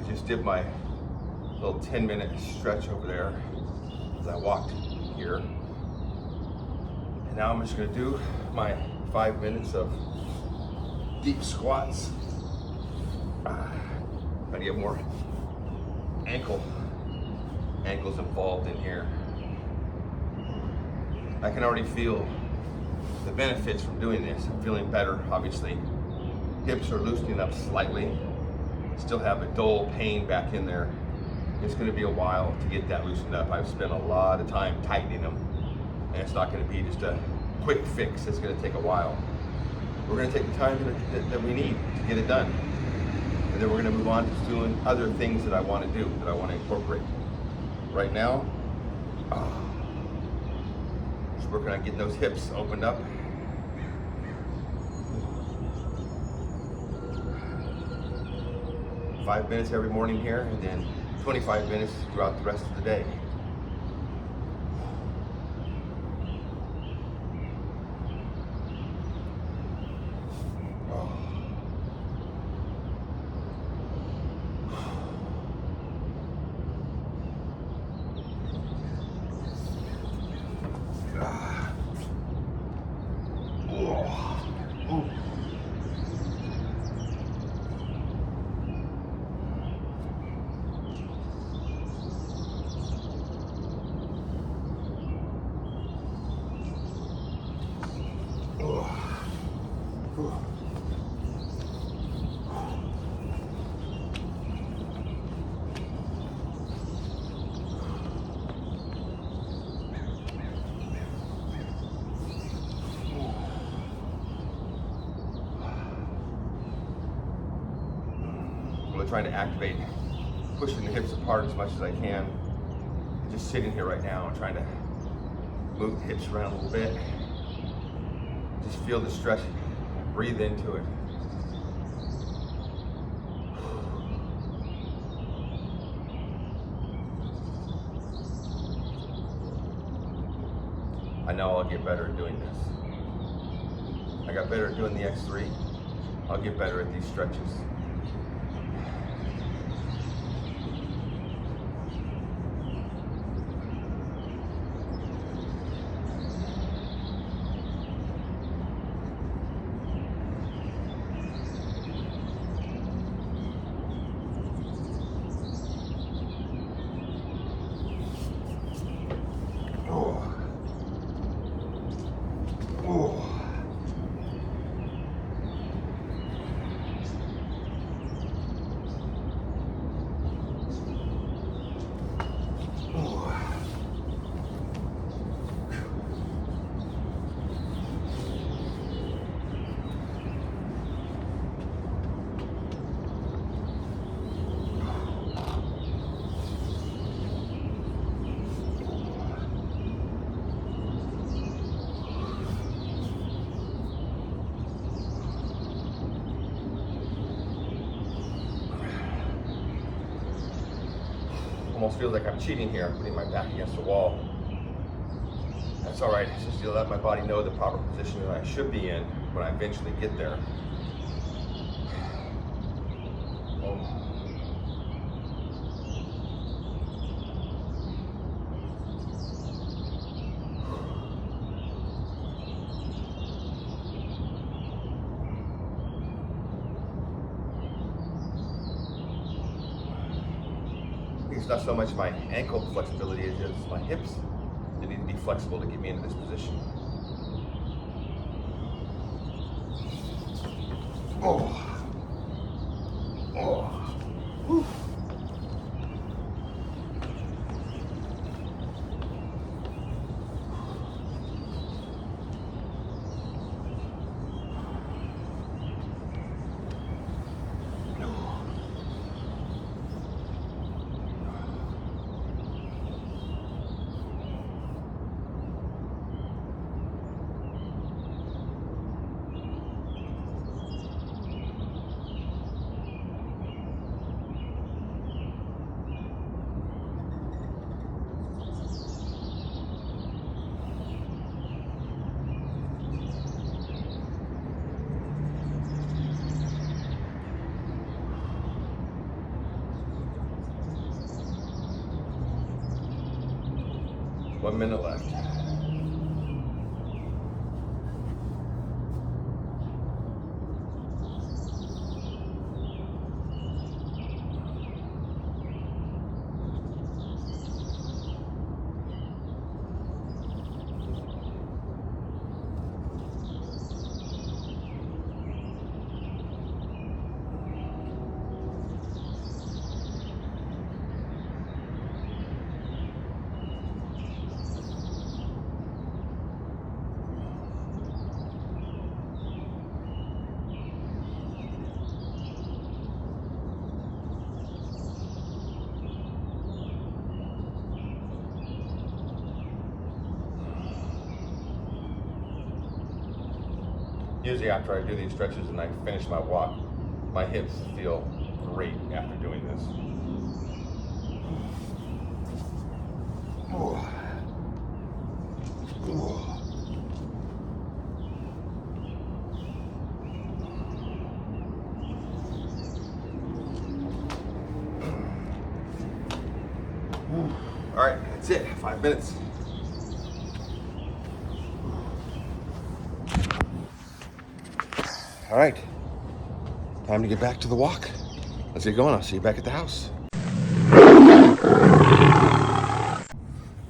I just did my little 10-minute stretch over there as I walked here. And now I'm just gonna do my 5 minutes of deep squats. Try to get more ankles involved in here. I can already feel the benefits from doing this. I'm feeling better, obviously. Hips are loosening up slightly. Still have a dull pain back in there. It's gonna be a while to get that loosened up. I've spent a lot of time tightening them, and it's not gonna be just a quick fix. It's gonna take a while. We're gonna take the time that we need to get it done. And then we're gonna move on to doing other things that I wanna do, that I wanna incorporate. Right now, just working on getting those hips opened up. Five minutes every morning here, and then 25 minutes throughout the rest of the day. Trying to activate, pushing the hips apart as much as I can. Just sitting here right now and trying to move the hips around a little bit. Just feel the stretch, breathe into it. I know I'll get better at doing this. I got better at doing the X3. I'll get better at these stretches. Almost feels like I'm cheating here. I'm putting my back against the wall. That's all right. It's just to let my body know the proper position that I should be in when I eventually get there. It's not so much my ankle flexibility as it is my hips. They need to be flexible to get me into this position. Whew. 1 minute left. Usually after I do these stretches and I finish my walk, my hips feel great after doing this. Oh. Oh. All right, that's it, 5 minutes. All right, time to get back to the walk. Let's get going. I'll see you back at the house.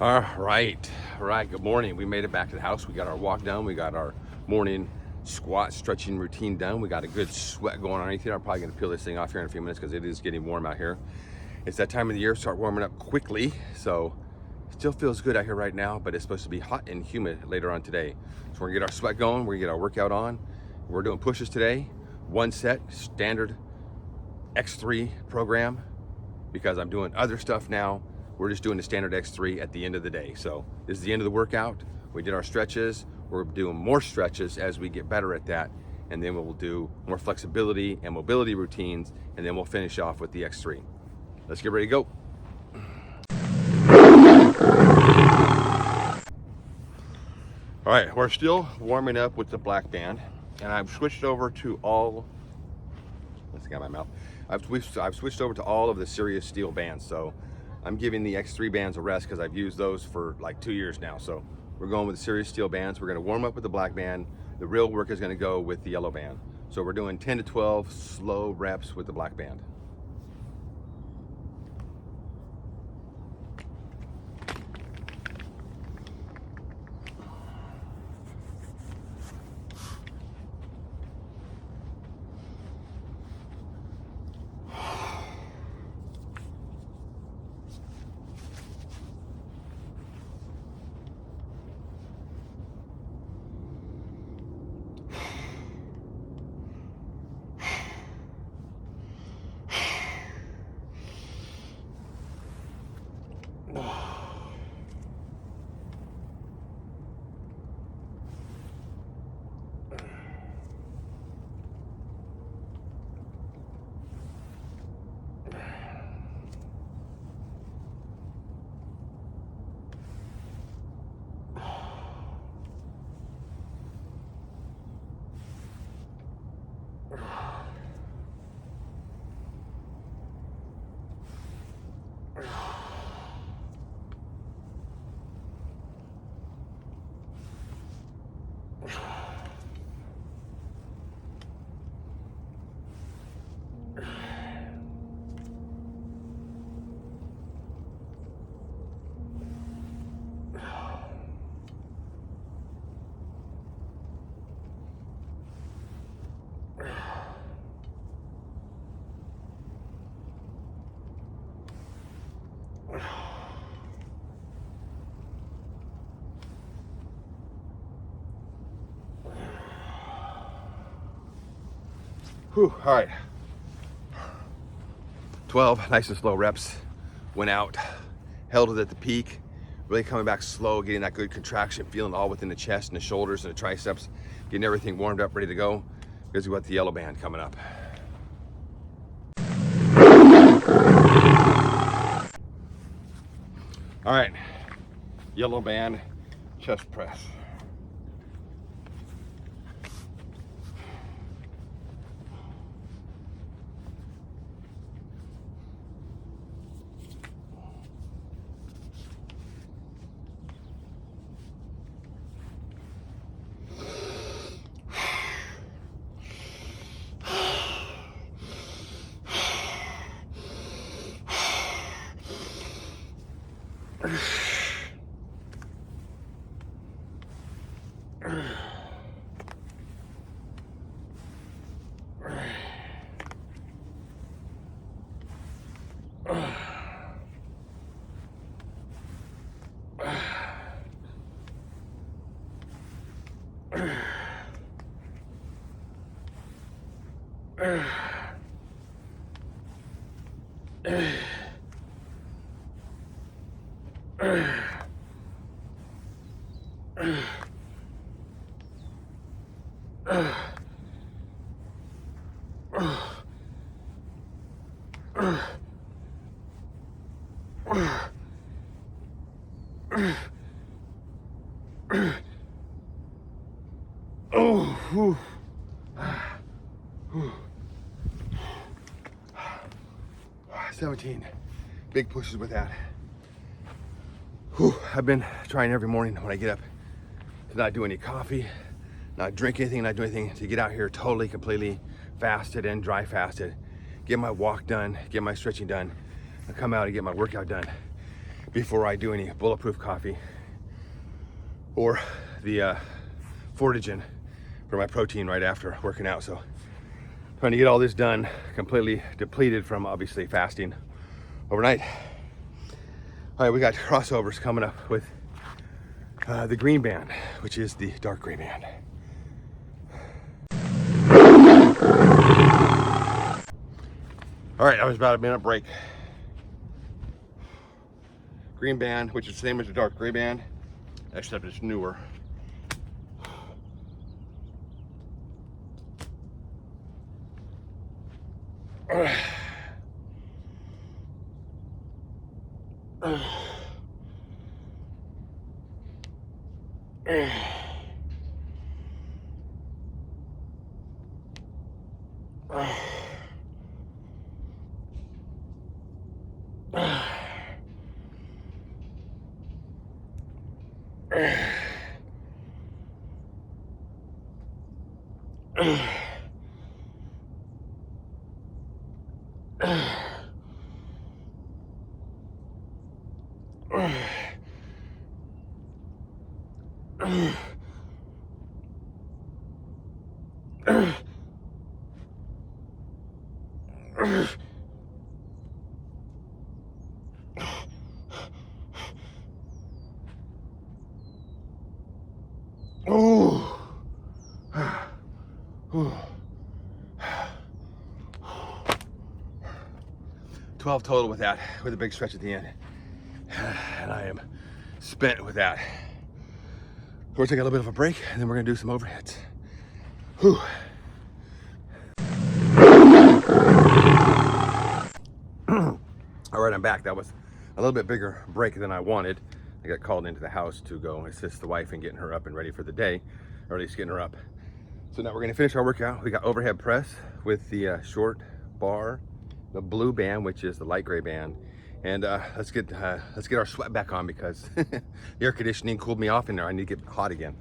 All right, good morning. We made it back to the house. We got our walk done. We got our morning squat stretching routine done. We got a good sweat going on underneath here. I'm probably gonna peel this thing off here in a few minutes because it is getting warm out here. It's that time of the year, start warming up quickly. So still feels good out here right now, but it's supposed to be hot and humid later on today. So we're gonna get our sweat going. We're gonna get our workout on. We're doing pushes today. 1 set, standard X3 program, because I'm doing other stuff now. We're just doing the standard X3 at the end of the day. So this is the end of the workout. We did our stretches. We're doing more stretches as we get better at that. And then we'll do more flexibility and mobility routines. And then we'll finish off with the X3. Let's get ready to go. All right, we're still warming up with the black band. And I've switched over to all, let's get my mouth. I've switched over to all of the serious steel bands. So I'm giving the X3 bands a rest because I've used those for like 2 years now. So we're going with the serious steel bands. We're gonna warm up with the black band. The real work is gonna go with the yellow band. So we're doing 10 to 12 slow reps with the black band. Whew, all right. 12 nice and slow reps. Went out, held it at the peak, really coming back slow, getting that good contraction, feeling all within the chest and the shoulders and the triceps, getting everything warmed up, ready to go, because we got the yellow band coming up. All right, yellow band, chest press. Oh, whew. 17 big pushes with that. Whew. I've been trying every morning when I get up to not do any coffee, not drink anything, not do anything, to get out here totally, completely fasted and dry fasted, get my walk done, get my stretching done, and come out and get my workout done before I do any bulletproof coffee or the Fortagen for my protein right after working out. So trying to get all this done, completely depleted from obviously fasting overnight. All right, we got crossovers coming up with the green band, which is the dark gray band. All right, I was about a minute break. Green band, which is the same as the dark gray band, except it's newer. Oh. 12 total with that, with a big stretch at the end. And I am spent with that. We're taking a little bit of a break, and then we're gonna do some overheads. Whew. All right, I'm back. That was a little bit bigger break than I wanted. I got called into the house to go assist the wife in getting her up and ready for the day, or at least getting her up. So now we're gonna finish our workout. We got overhead press with the short bar, the blue band, which is the light gray band. And let's get our sweat back on, because the air conditioning cooled me off in there. I need to get hot again.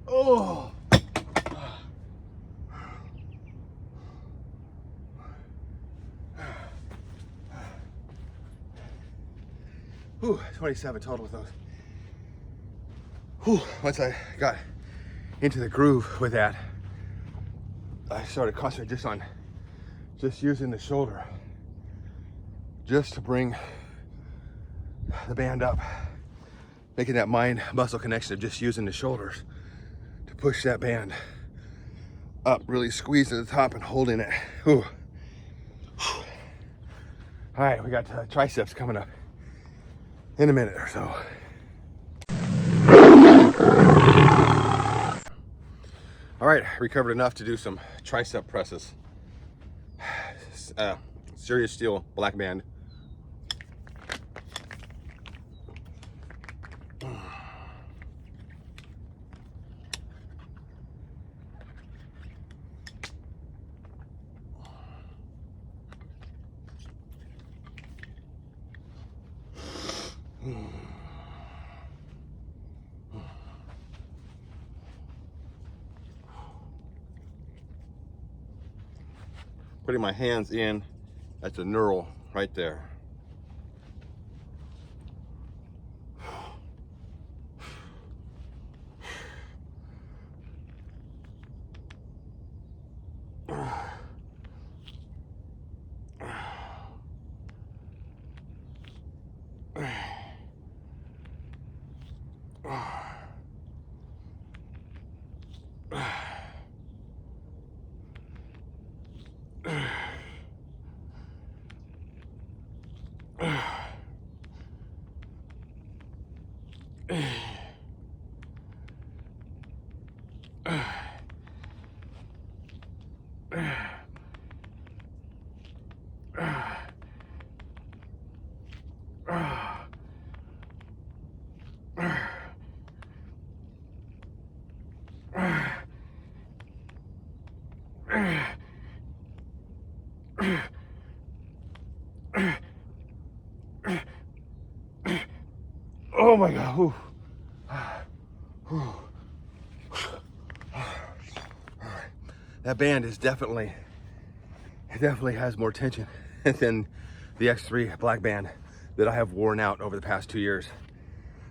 Oh. Whew, 27 total with those. Whew, once I got into the groove with that, I started concentrating just using the shoulder, just to bring the band up, making that mind muscle connection of just using the shoulders to push that band up, really squeezing at the top and holding it. Whew. All right, we got triceps coming up in a minute or so. All right, recovered enough to do some tricep presses. Serious steel black band. Putting my hands in at the knurl right there. Oh my God. Ooh. That band is definitely has more tension than the X3 black band that I have worn out over the past 2 years.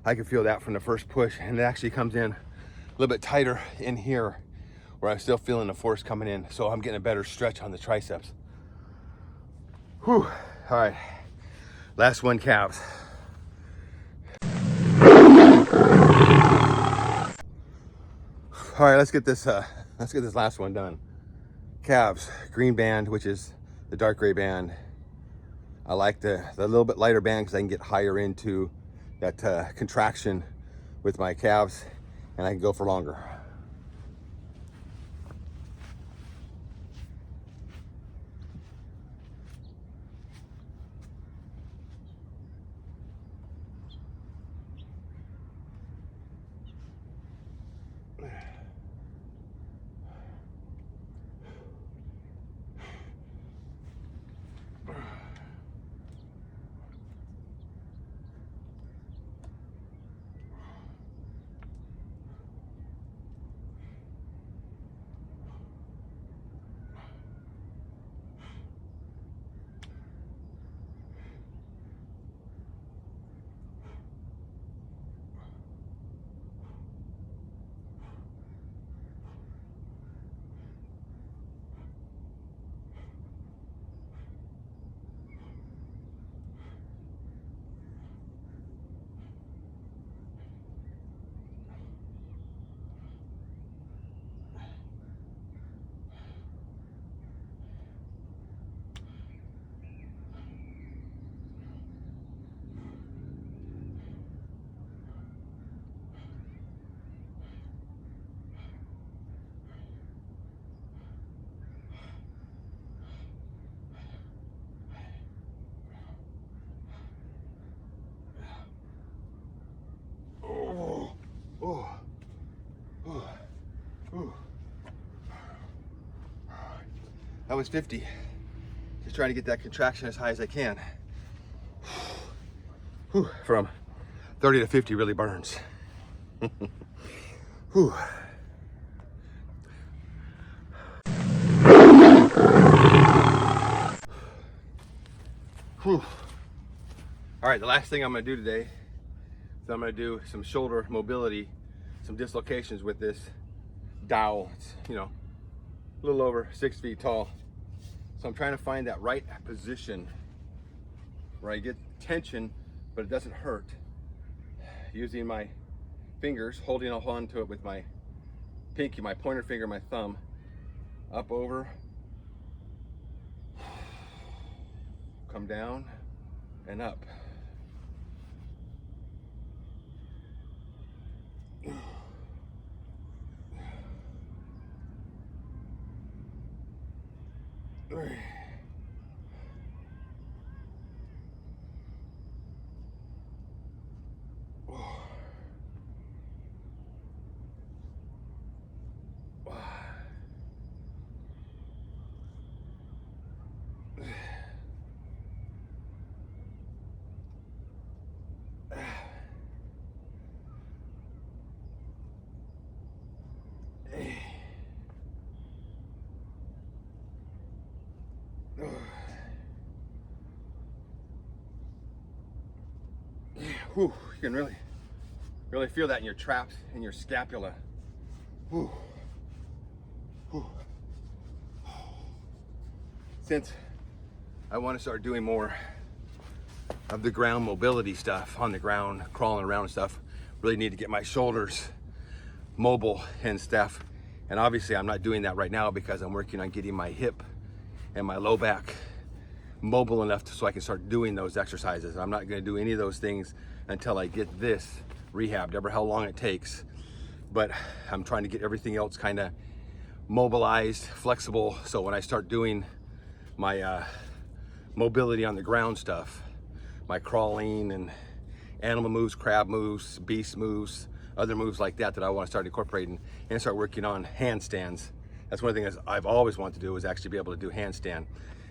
I can feel that from the first push, and it actually comes in a little bit tighter in here where I'm still feeling the force coming in, so I'm getting a better stretch on the triceps. Whew. All right, last one, calves. All right, let's get this last one done. Calves, green band, which is the dark gray band. I like the little bit lighter band because I can get higher into that contraction with my calves, and I can go for longer. That was 50. Just trying to get that contraction as high as I can. Whew. From 30 to 50 really burns. Whew. Whew. All right, the last thing I'm gonna do today is I'm gonna do some shoulder mobility, some dislocations with this dowel. It's, you know, a little over 6 feet tall. So I'm trying to find that right position where I get tension, but it doesn't hurt. Using my fingers, holding on to it with my pinky, my pointer finger, my thumb, up over, come down and up. Whew, you can really feel that in your traps, in your scapula. Whew. Whew. Since I want to start doing more of the ground mobility stuff, on the ground, crawling around and stuff, really need to get my shoulders mobile and stuff. And obviously I'm not doing that right now because I'm working on getting my hip and my low back mobile enough so I can start doing those exercises. I'm not going to do any of those things until I get this rehabbed, ever how long it takes. But I'm trying to get everything else kind of mobilized, flexible, so when I start doing my mobility on the ground stuff, my crawling and animal moves, crab moves, beast moves, other moves like that I want to start incorporating and start working on handstands. That's one thing that I've always wanted to do, is actually be able to do handstand.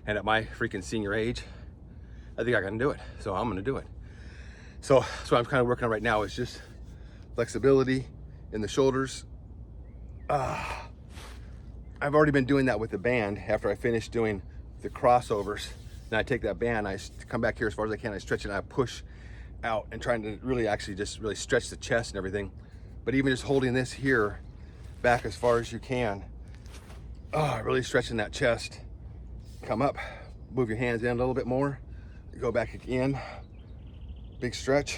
And at my freaking senior age, I think I can do it. So I'm gonna do it. So what I'm kind of working on right now is just flexibility in the shoulders. I've already been doing that with the band. After I finish doing the crossovers, then I take that band, I come back here as far as I can, I stretch it, and I push out and trying to really actually just really stretch the chest and everything. But even just holding this here back as far as you can, really stretching that chest. Come up, move your hands in a little bit more, go back again, big stretch,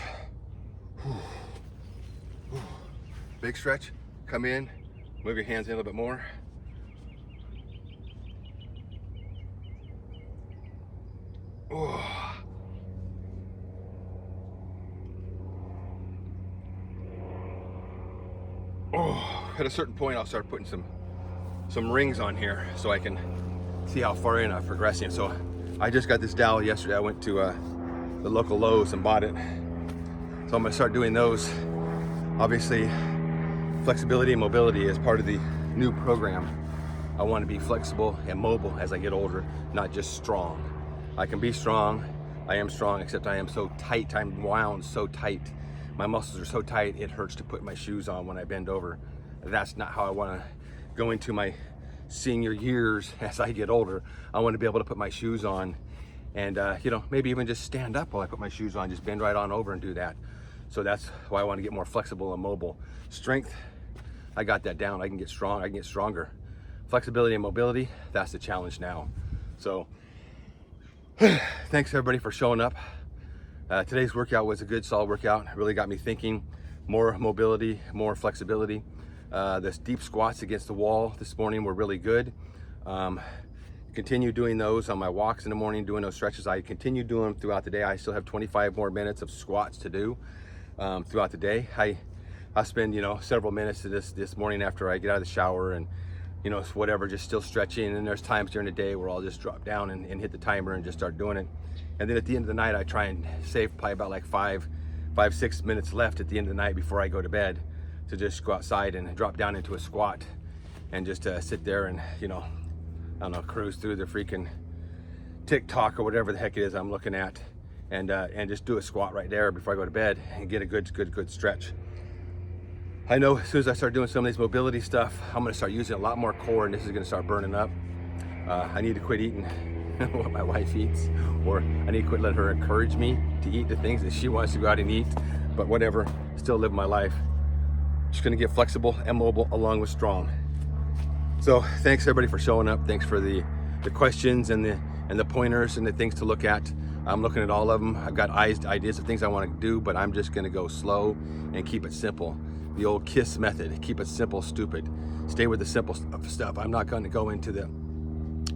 big stretch, come in, move your hands in a little bit more. At a certain point I'll start putting some rings on here so I can see how far in I'm progressing. So I just got this dowel yesterday. I went to the local Lowe's and bought it. So I'm gonna start doing those. Obviously, flexibility and mobility is part of the new program. I want to be flexible and mobile as I get older, not just strong. I can be strong, I am strong, except I am so tight, I'm wound so tight. My muscles are so tight, it hurts to put my shoes on when I bend over. That's not how I want to go into my senior years as I get older. I want to be able to put my shoes on and you know, maybe even just stand up while I put my shoes on, just bend right on over and do that. So that's why I want to get more flexible and mobile. Strength, I got that down. I can get strong, I can get stronger. Flexibility and mobility, that's the challenge now. So thanks everybody for showing up. Today's workout was a good solid workout. It really got me thinking. More mobility, more flexibility. The deep squats against the wall this morning were really good. Continue doing those on my walks in the morning, doing those stretches. I continue doing them throughout the day. I still have 25 more minutes of squats to do throughout the day. I spend, you know, several minutes of this morning after I get out of the shower and, you know, whatever, just still stretching. And there's times during the day where I'll just drop down and hit the timer and just start doing it. And then at the end of the night, I try and save probably about like 5-6 minutes left at the end of the night before I go to bed to just go outside and drop down into a squat and just sit there and, you know, I don't know, cruise through the freaking TikTok or whatever the heck it is I'm looking at, and just do a squat right there before I go to bed and get a good stretch. I know as soon as I start doing some of these mobility stuff, I'm gonna start using a lot more core, and this is gonna start burning up. I need to quit eating what my wife eats, or I need to quit letting her encourage me to eat the things that she wants to go out and eat, but whatever, still live my life. Just gonna get flexible and mobile along with strong. So thanks everybody for showing up. Thanks for the questions and the pointers and the things to look at. I'm looking at all of them. I've got ideas of things I want to do, but I'm just gonna go slow and keep it simple. The old KISS method, keep it simple, stupid. Stay with the simple stuff. I'm not gonna go into the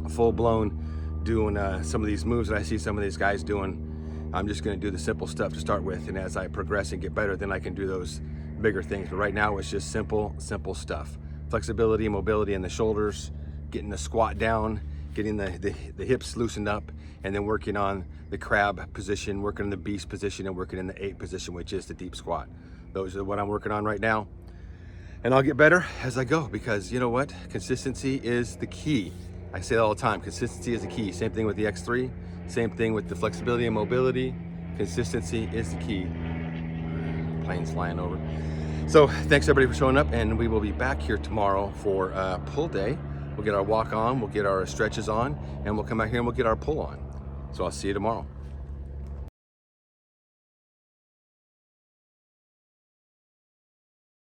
full-blown doing some of these moves that I see some of these guys doing. I'm just gonna do the simple stuff to start with, and as I progress and get better, then I can do those bigger things. But right now it's just simple stuff. Flexibility, mobility in the shoulders, getting the squat down, getting the hips loosened up, and then working on the crab position, working in the beast position, and working in the 8 position, which is the deep squat. Those are what I'm working on right now. And I'll get better as I go, because you know what? Consistency is the key. I say it all the time, consistency is the key. Same thing with the X3, same thing with the flexibility and mobility. Consistency is the key. Planes flying over. So thanks everybody for showing up, and we will be back here tomorrow for pull day. We'll get our walk on, we'll get our stretches on, and we'll come back here and we'll get our pull on. So I'll see you tomorrow.